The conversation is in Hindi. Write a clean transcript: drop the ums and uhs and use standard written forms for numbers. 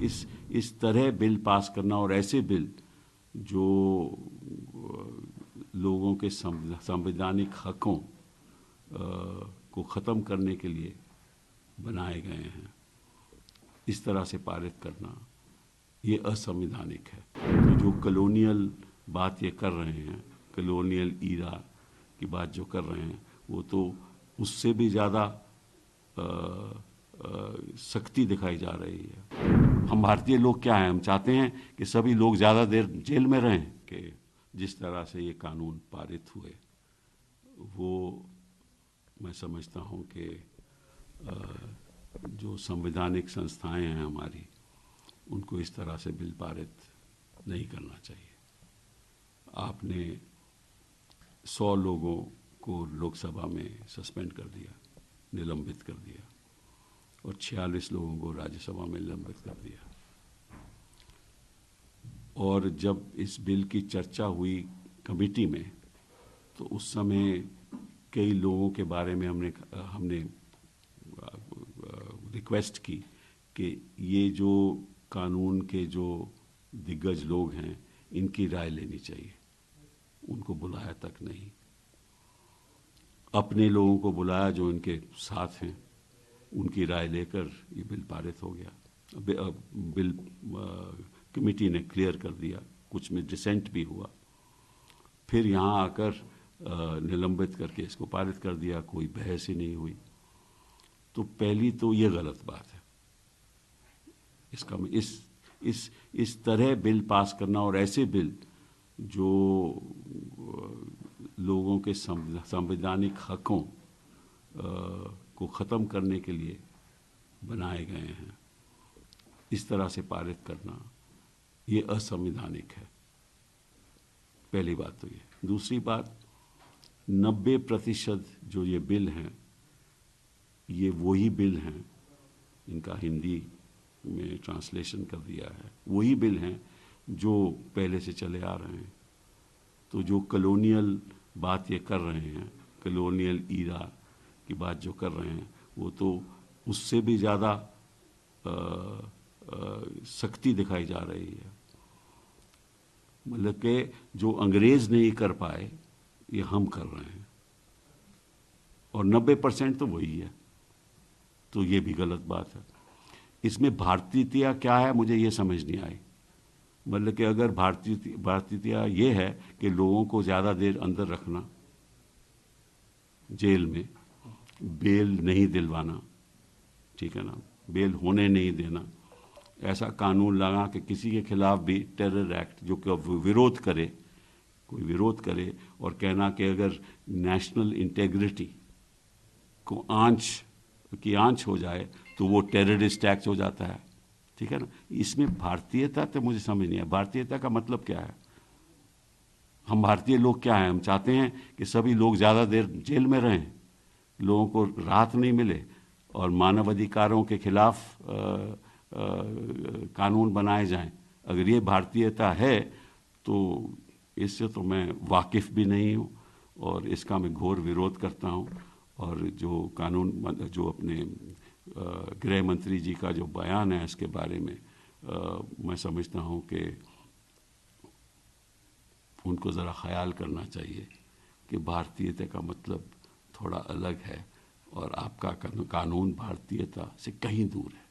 इस तरह बिल पास करना और ऐसे बिल जो लोगों के संवैधानिक हकों को ख़त्म करने के लिए बनाए गए हैं, इस तरह से पारित करना ये असंवैधानिक है। तो जो कॉलोनियल बात ये कर रहे हैं, कॉलोनियल ईरा की बात जो कर रहे हैं, वो तो उससे भी ज़्यादा सख्ती दिखाई जा रही है। हम भारतीय लोग क्या हैं, हम चाहते हैं कि सभी लोग ज़्यादा देर जेल में रहें। कि जिस तरह से ये कानून पारित हुए वो मैं समझता हूँ कि जो संवैधानिक संस्थाएं हैं हमारी, उनको इस तरह से बिल पारित नहीं करना चाहिए। आपने 100 लोगों को लोकसभा में सस्पेंड कर दिया, निलंबित कर दिया, और 46 लोगों को राज्यसभा में निलंबित कर दिया। और जब इस बिल की चर्चा हुई कमेटी में, तो उस समय कई लोगों के बारे में हमने रिक्वेस्ट की कि ये जो कानून के जो दिग्गज लोग हैं, इनकी राय लेनी चाहिए। उनको बुलाया तक नहीं, अपने लोगों को बुलाया जो इनके साथ हैं, उनकी राय लेकर ये बिल पारित हो गया। बिल कमेटी ने क्लियर कर दिया, कुछ में डिसेंट भी हुआ, फिर यहाँ आकर निलंबित करके इसको पारित कर दिया, कोई बहस ही नहीं हुई। तो पहली तो ये गलत बात है। इसका इस तरह बिल पास करना और ऐसे बिल जो लोगों के संवैधानिक हकों को ख़त्म करने के लिए बनाए गए हैं, इस तरह से पारित करना ये असंवैधानिक है। पहली बात तो ये। दूसरी बात, 90% जो ये बिल हैं, ये वही बिल हैं, इनका हिंदी में ट्रांसलेशन कर दिया है, वही बिल हैं जो पहले से चले आ रहे हैं। तो जो कॉलोनियल बात ये कर रहे हैं, कॉलोनियल ईरा की बात जो कर रहे हैं, वो तो उससे भी ज़्यादा सख्ती दिखाई जा रही है। मतलब कि जो अंग्रेज़ नहीं कर पाए, ये हम कर रहे हैं, और 90% तो वही है। तो ये भी गलत बात है। इसमें भारतीयता क्या है, मुझे ये समझ नहीं आई। मतलब कि अगर भारतीयता ये है कि लोगों को ज़्यादा देर अंदर रखना, जेल में, बेल नहीं दिलवाना, ठीक है ना, बेल होने नहीं देना, ऐसा कानून लगा कि किसी के खिलाफ भी टेरर एक्ट जो कि विरोध करे, कोई विरोध करे, और कहना कि अगर नेशनल इंटेग्रिटी को आंच हो जाए तो वो टेररिस्ट एक्ट हो जाता है, ठीक है ना। इसमें भारतीयता तो मुझे समझ नहीं है। भारतीयता का मतलब क्या है? हम भारतीय लोग क्या हैं, हम चाहते हैं कि सभी लोग ज़्यादा देर जेल में रहें, लोगों को राहत नहीं मिले, और मानव अधिकारों के खिलाफ कानून बनाए जाएं। अगर ये भारतीयता है तो इससे तो मैं वाकिफ़ भी नहीं हूँ, और इसका मैं घोर विरोध करता हूँ। और जो कानून जो अपने गृह मंत्री जी का जो बयान है इसके बारे में, मैं समझता हूँ कि उनको ज़रा ख्याल करना चाहिए कि भारतीयता का मतलब थोड़ा अलग है, और आपका कानून भारतीयता से कहीं दूर है।